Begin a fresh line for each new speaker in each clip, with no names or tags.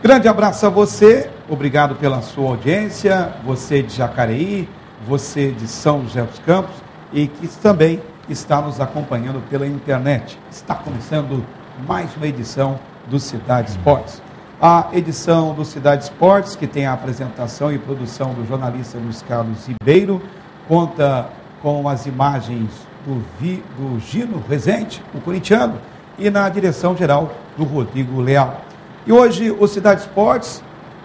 Grande abraço a você, obrigado pela sua audiência, você de Jacareí, você de São José dos Campos e que também está nos acompanhando pela internet. Está começando mais uma edição do Cidade Esportes. A edição do Cidade Esportes, que tem a apresentação e produção do jornalista Luiz Carlos Ribeiro, conta com as imagens do Gino Rezende, o corintiano, e na direção geral do Rodrigo Leal. E hoje o Cidade Esportes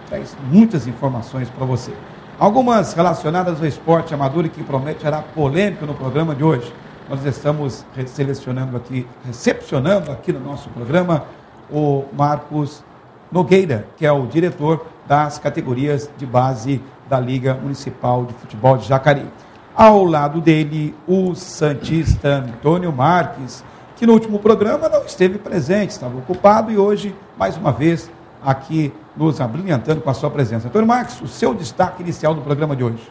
traz muitas informações para você. Algumas relacionadas ao esporte amador e que promete gerar polêmica no programa de hoje. Nós estamos recepcionando aqui no nosso programa o Marcos Nogueira, que é o diretor das categorias de base da Liga Municipal de Futebol de Jacareí. Ao lado dele, o santista Antônio Marques, que no último programa não esteve presente, estava ocupado e hoje, mais uma vez, aqui nos abrilhantando com a sua presença. Antônio Marques, o seu destaque inicial do programa de hoje.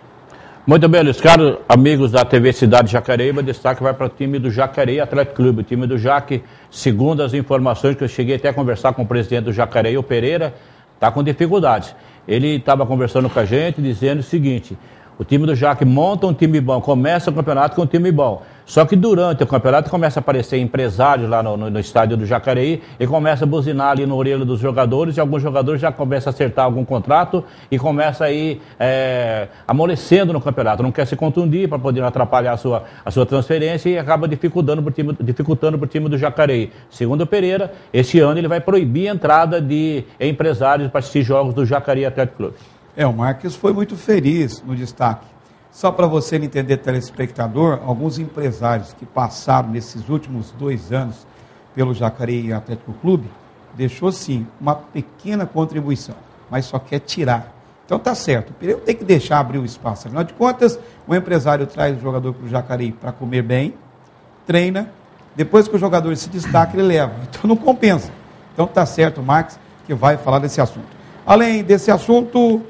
Muito bem, Luiz Carlos, amigos da TV Cidade Jacareí, o destaque vai para o time do Jacareí Atlético Clube. O time do Jaque, segundo as informações que eu cheguei até a conversar com o presidente do Jacareí, o Pereira, está com dificuldades. Ele estava conversando com a gente, dizendo o seguinte: o time do Jaque monta um time bom, começa o campeonato com um time bom. Só que durante o campeonato começa a aparecer empresários lá no estádio do Jacareí e começa a buzinar ali no orelho dos jogadores e alguns jogadores já começam a acertar algum contrato e começa a ir amolecendo no campeonato. Não quer se contundir para poder atrapalhar a sua transferência e acaba dificultando para o time do Jacareí. Segundo o Pereira, este ano ele vai proibir a entrada de empresários para assistir jogos do Jacareí Atlético Clube.
O Marques foi muito feliz no destaque. Só para você entender, telespectador, alguns empresários que passaram nesses últimos 2 anos pelo Jacareí Atlético Clube, deixou sim uma pequena contribuição, mas só quer tirar. Então tá certo, o Pereira tem que deixar abrir o espaço. Afinal de contas, o empresário traz o jogador para o Jacareí para comer bem, treina, depois que o jogador se destaca, ele leva. Então não compensa. Então tá certo o Marques que vai falar desse assunto. Além desse assunto,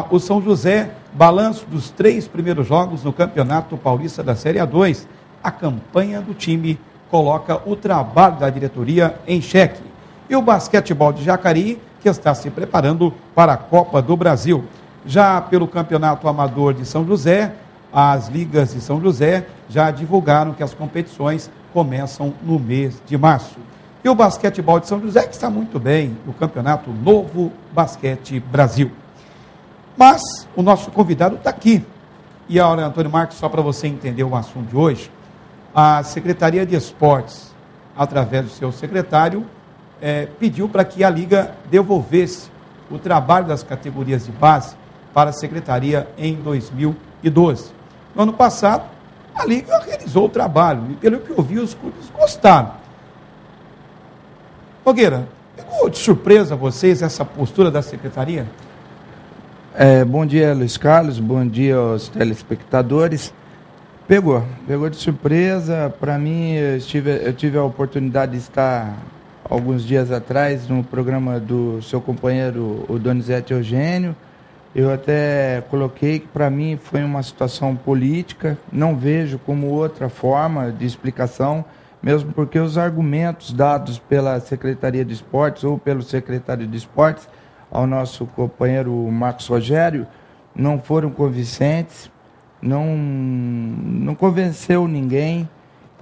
o São José, balanço dos 3 primeiros jogos no Campeonato Paulista da Série A2. A campanha do time coloca o trabalho da diretoria em xeque. E o basquetebol de Jacareí, que está se preparando para a Copa do Brasil. Já pelo Campeonato Amador de São José, as ligas de São José já divulgaram que as competições começam no mês de março. E o basquetebol de São José, que está muito bem, no Campeonato Novo Basquete Brasil. Mas o nosso convidado está aqui. E olha, Antônio Marques, só para você entender o assunto de hoje, a Secretaria de Esportes, através do seu secretário, pediu para que a Liga devolvesse o trabalho das categorias de base para a Secretaria em 2012. No ano passado, a Liga realizou o trabalho e, pelo que eu vi, os clubes gostaram. Nogueira, pegou de surpresa vocês essa postura da Secretaria?
Bom dia, Luiz Carlos, bom dia aos telespectadores. Pegou de surpresa. Para mim, eu tive a oportunidade de estar alguns dias atrás no programa do seu companheiro, o Donizete Eugênio. Eu até coloquei que para mim foi uma situação política, não vejo como outra forma de explicação, mesmo porque os argumentos dados pela Secretaria de Esportes ou pelo secretário de Esportes ao nosso companheiro Marcos Rogério, não foram convincentes, não convenceu ninguém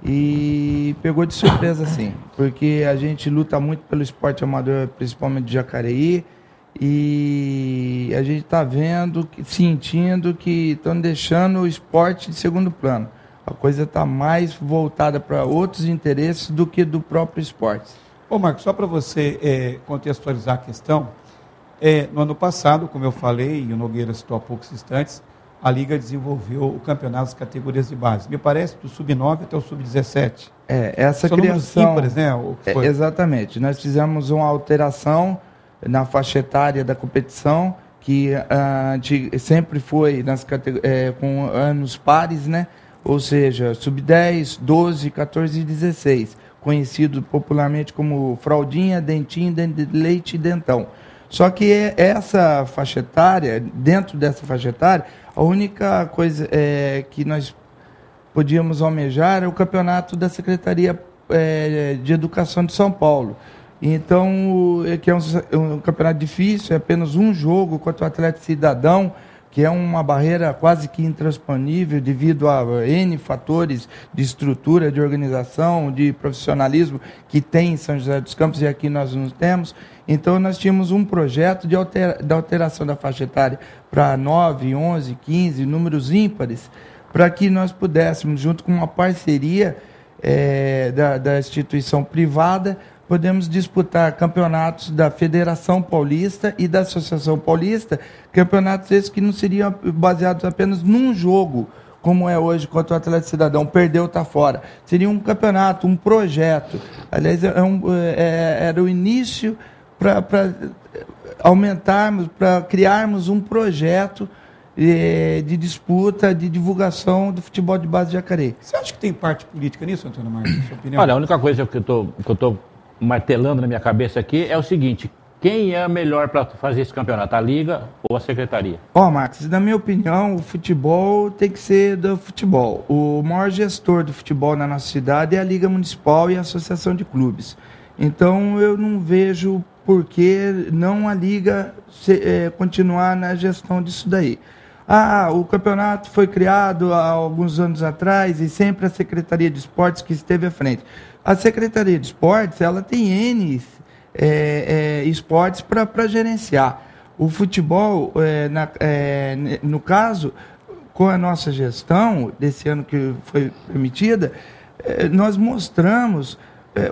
e pegou de surpresa sim, porque a gente luta muito pelo esporte amador, principalmente de Jacareí, e a gente está vendo, sentindo que estão deixando o esporte de segundo plano. A coisa está mais voltada para outros interesses do que do próprio esporte.
Ô Marcos, só para você contextualizar a questão, no ano passado, como eu falei, e o Nogueira citou há poucos instantes, a Liga desenvolveu o campeonato das categorias de base. Me parece do Sub-9 até o Sub-17.
Essa criação...
ímpares, né?
Exatamente. Nós fizemos uma alteração na faixa etária da competição, que sempre foi com anos pares, né? Ou seja, Sub-10, 12, 14 e 16. Conhecido popularmente como fraldinha, dentinho, dente de leite e dentão. Só que essa faixa etária, dentro dessa faixa etária, a única coisa que nós podíamos almejar é o campeonato da Secretaria de Educação de São Paulo. Então, que é um campeonato difícil, é apenas um jogo contra o Atlético Cidadão, que é uma barreira quase que intransponível devido a N fatores de estrutura, de organização, de profissionalismo que tem em São José dos Campos e aqui nós não temos. Então, nós tínhamos um projeto de alteração da faixa etária para 9, 11, 15, números ímpares, para que nós pudéssemos, junto com uma parceria da instituição privada, podemos disputar campeonatos da Federação Paulista e da Associação Paulista, campeonatos esses que não seriam baseados apenas num jogo, como é hoje contra o Atlético Cidadão, perdeu, está fora. Seria um campeonato, um projeto. Aliás, era o início para aumentarmos, para criarmos um projeto de disputa, de divulgação do futebol de base de Jacareí.
Você acha que tem parte política nisso, Antônio Marcos, na sua opinião?
Olha, a única coisa que eu estou martelando na minha cabeça aqui é o seguinte: quem é melhor para fazer esse campeonato, a Liga ou a Secretaria?
Max, na minha opinião, o futebol tem que ser do futebol. O maior gestor do futebol na nossa cidade é a Liga Municipal e a Associação de Clubes. Então, eu não vejo por que não a Liga continuar na gestão disso daí. O campeonato foi criado há alguns anos atrás e sempre a Secretaria de Esportes que esteve à frente. A Secretaria de Esportes, ela tem N esportes para gerenciar. O futebol, no caso, com a nossa gestão, desse ano que foi permitida, nós mostramos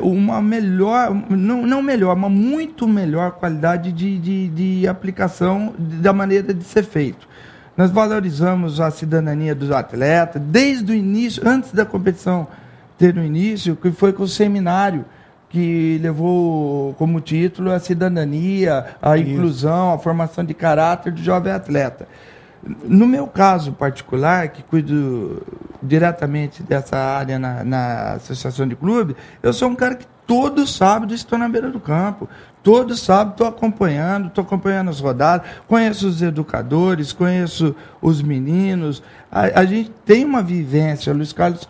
uma melhor, não melhor, uma muito melhor qualidade de aplicação da maneira de ser feito. Nós valorizamos a cidadania dos atletas, desde o início, antes da competição ter no início, que foi com o seminário, que levou como título a cidadania, a inclusão, a formação de caráter do jovem atleta. No meu caso particular, que cuido diretamente dessa área na Associação de Clube, eu sou um cara que todo sábado estou na beira do campo. Todo sábado estou acompanhando as rodadas, conheço os educadores, conheço os meninos. A gente tem uma vivência, Luiz Carlos,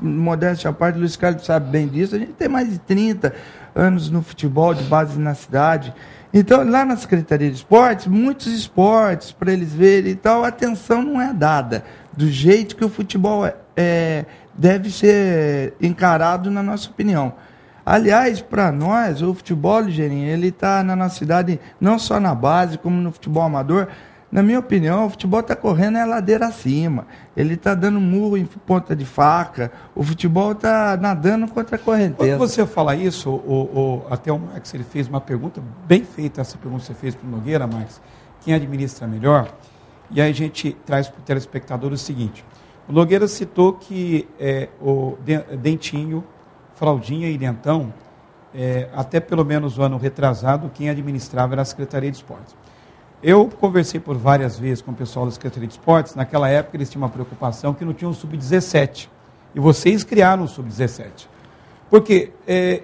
modéstia à parte, Luiz Carlos sabe bem disso, a gente tem mais de 30 anos no futebol de base na cidade. Então, lá na Secretaria de Esportes, muitos esportes, para eles verem e tal, a atenção não é dada do jeito que o futebol deve ser encarado, na nossa opinião. Aliás, para nós, o futebol, Ligeirinho, ele está na nossa cidade, não só na base, como no futebol amador. Na minha opinião, o futebol está correndo ladeira acima. Ele está dando murro em ponta de faca. O futebol está nadando contra a correnteza.
Quando você fala isso, até o Marcos ele fez uma pergunta, bem feita essa pergunta que você fez para o Nogueira, Marcos, quem administra melhor? E aí a gente traz para o telespectador o seguinte: o Nogueira citou que o Dentinho, Fraldinha e Dentão, até pelo menos o ano retrasado, quem administrava era a Secretaria de Esportes. Eu conversei por várias vezes com o pessoal da Secretaria de Esportes. Naquela época eles tinham uma preocupação que não tinham um sub-17. E vocês criaram o sub-17. Porque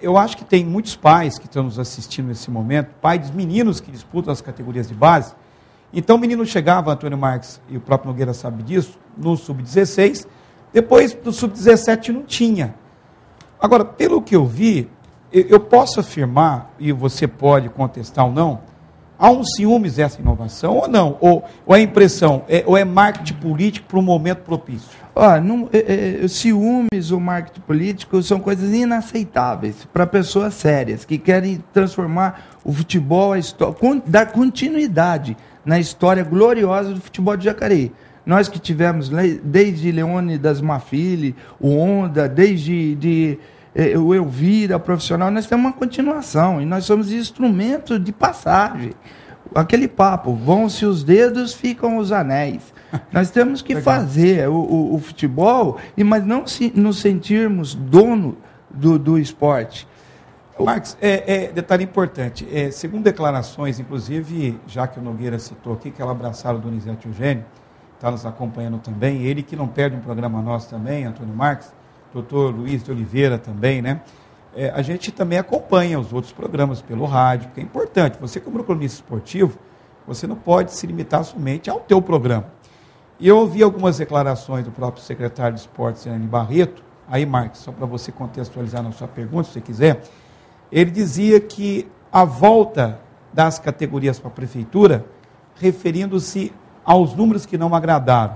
eu acho que tem muitos pais que estão nos assistindo nesse momento, pais dos meninos que disputam as categorias de base. Então o menino chegava, Antônio Marcos, e o próprio Nogueira sabe disso, no sub-16, depois do sub-17 não tinha. Agora, pelo que eu vi, eu posso afirmar, e você pode contestar ou não, há um ciúmes dessa inovação ou não? Ou é impressão, ou é marketing político para um momento propício?
Ciúmes ou marketing político são coisas inaceitáveis para pessoas sérias, que querem transformar o futebol, dar continuidade na história gloriosa do futebol de Jacareí. Nós que tivemos, desde Leônidas Mafili, o Honda, desde o Elvira, profissional, nós temos uma continuação, e nós somos instrumento de passagem. Aquele papo, vão-se os dedos, ficam os anéis. Nós temos que fazer o futebol, mas não nos sentirmos dono do esporte.
Marcos, detalhe importante, segundo declarações, inclusive, já que o Nogueira citou aqui, que ela abraçaram o Donizete Eugênio, está nos acompanhando também, ele que não perde um programa nosso também, Antônio Marcos, doutor Luiz de Oliveira também, né? A gente também acompanha os outros programas pelo rádio, porque é importante. Você, como cronista esportivo, você não pode se limitar somente ao teu programa. E eu ouvi algumas declarações do próprio secretário de Esportes, Hernani Barreto, aí, Marcos, só para você contextualizar na sua pergunta, se você quiser, ele dizia que a volta das categorias para a prefeitura, referindo-se aos números que não agradaram.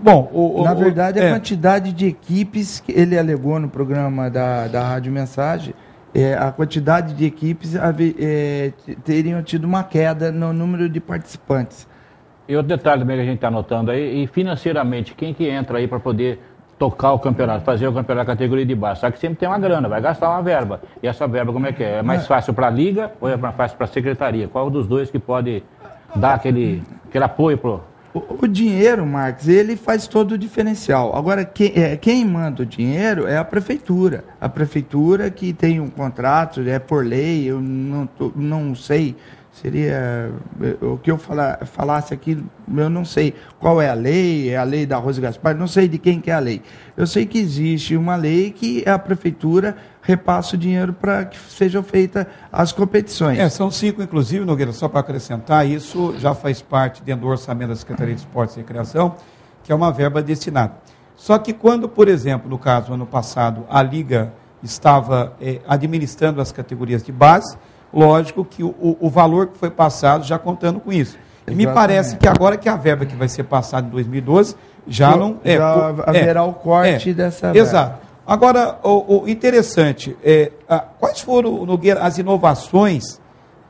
Bom,
na verdade, a quantidade de equipes que ele alegou no programa da Rádio Mensagem, a quantidade de equipes teriam tido uma queda no número de participantes.
E outro detalhe também que a gente está anotando aí, e financeiramente, quem que entra aí para poder tocar o campeonato, fazer o campeonato da categoria de base? Só que sempre tem uma grana, vai gastar uma verba. E essa verba como é que é? É mais fácil para a Liga ou é mais fácil para a Secretaria? Qual dos dois que pode dar aquele apoio pro...
O dinheiro, Marcos, ele faz todo o diferencial. Agora, quem manda o dinheiro é a prefeitura. A prefeitura que tem um contrato, é por lei, eu não sei, seria o que eu falasse aqui, eu não sei qual é a lei da Rosa Gaspar, não sei de quem que é a lei. Eu sei que existe uma lei que a prefeitura repassa o dinheiro para que sejam feitas as competições.
São 5, inclusive, Nogueira, só para acrescentar, isso já faz parte dentro do orçamento da Secretaria de Esportes e Recreação, que é uma verba destinada. Só que quando, por exemplo, no caso, ano passado, a Liga estava administrando as categorias de base, lógico que o valor que foi passado já contando com isso. E me parece que agora que a verba que vai ser passada em 2012, já
haverá o corte dessa verba.
Exato. Agora, o interessante, quais foram, Nogueira, as inovações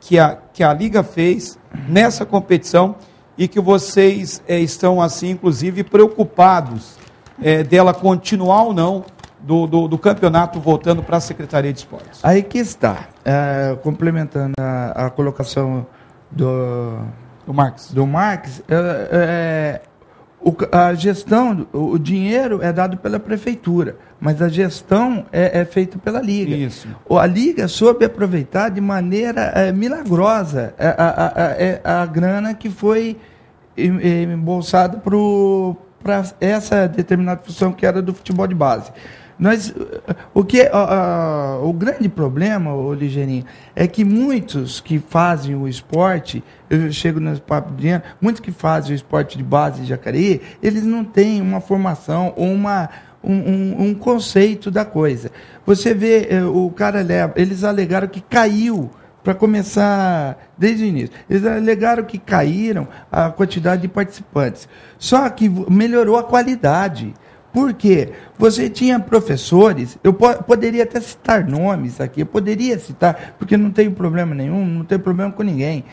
que a Liga fez nessa competição e que vocês estão, assim, inclusive, preocupados dela continuar ou não do campeonato voltando para a Secretaria de Esportes?
Aí que está, complementando a colocação do Marques, a gestão, o dinheiro é dado pela prefeitura, mas a gestão é feita pela Liga.
Isso.
A Liga soube aproveitar de maneira milagrosa a grana que foi embolsada para essa determinada função que era do futebol de base. O grande problema, Ligeirinho, é que muitos que fazem o esporte, eu chego nesse papo de dinheiro, muitos que fazem o esporte de base de Jacareí, eles não têm uma formação ou um conceito da coisa. Você vê, o cara eles alegaram que caiu, para começar desde o início, eles alegaram que caíram a quantidade de participantes, só que melhorou a qualidade. Por quê? Você tinha professores, eu poderia até citar nomes aqui, eu poderia citar, porque não tenho problema nenhum, não tenho problema com ninguém.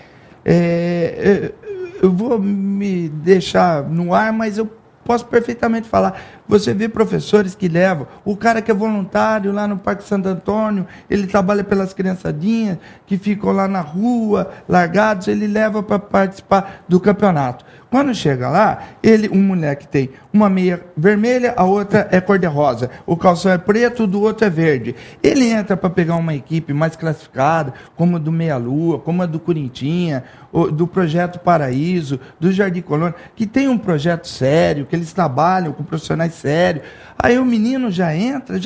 Eu vou me deixar no ar, mas eu posso perfeitamente falar. Você vê professores que levam, o cara que é voluntário lá no Parque Santo Antônio, ele trabalha pelas criançadinhas que ficam lá na rua, largados, ele leva para participar do campeonato. Quando chega lá, um moleque tem uma meia vermelha, a outra é cor-de-rosa, o calção é preto, o do outro é verde. Ele entra para pegar uma equipe mais classificada, como a do Meia Lua, como a do Corintinha, do Projeto Paraíso, do Jardim Colônia, que tem um projeto sério, que eles trabalham com profissionais sérios. Aí o menino já entra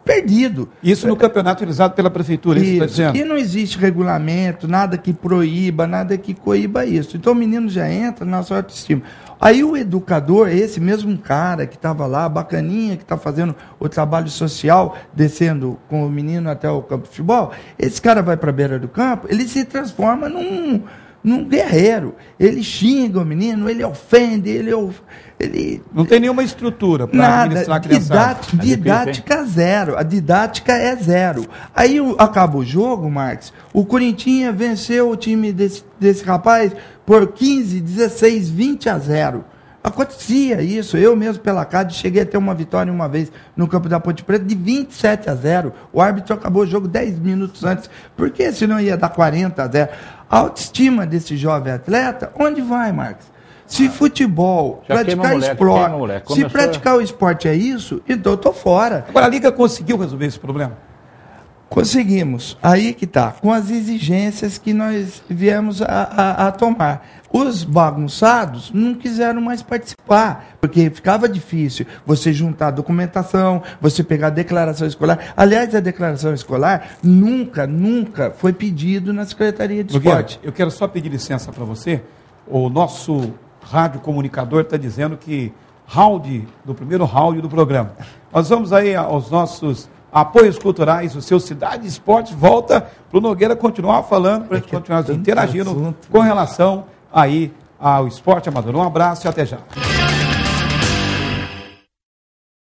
perdido.
Isso no campeonato realizado pela prefeitura, isso está dizendo?
E não existe regulamento, nada que proíba, nada que coíba isso. Então o menino já entra na sua autoestima. Aí o educador, esse mesmo cara que estava lá, bacaninha, que está fazendo o trabalho social, descendo com o menino até o campo de futebol, esse cara vai para a beira do campo, ele se transforma num guerreiro. Ele xinga o menino, ele ofende, ele
não tem nenhuma estrutura para administrar a criançada.
Didática zero. A didática é zero. Aí acaba o jogo, Marcos. O Corintinha venceu o time desse rapaz por 15, 16, 20-0. Acontecia isso. Eu mesmo, pela CAD, cheguei a ter uma vitória uma vez no campo da Ponte Preta de 27-0. O árbitro acabou o jogo 10 minutos antes. Porque senão ia dar 40-0. A autoestima desse jovem atleta, onde vai, Marcos? Se futebol, praticar esporte, se praticar o esporte é isso, então eu estou fora.
Agora, a Liga conseguiu resolver esse problema?
Conseguimos. Aí que está, com as exigências que nós viemos a tomar. Os bagunçados não quiseram mais participar, porque ficava difícil você juntar documentação, você pegar a declaração escolar. Aliás, a declaração escolar nunca foi pedido na Secretaria de Esporte.
Eu quero só pedir licença para você. O nosso radiocomunicador está dizendo que do primeiro round do programa. Nós vamos aí aos nossos apoios culturais, o seu Cidade Esportes volta para o Nogueira continuar falando, para a gente continuar interagindo com relação aí ao esporte amador. Um abraço e até já.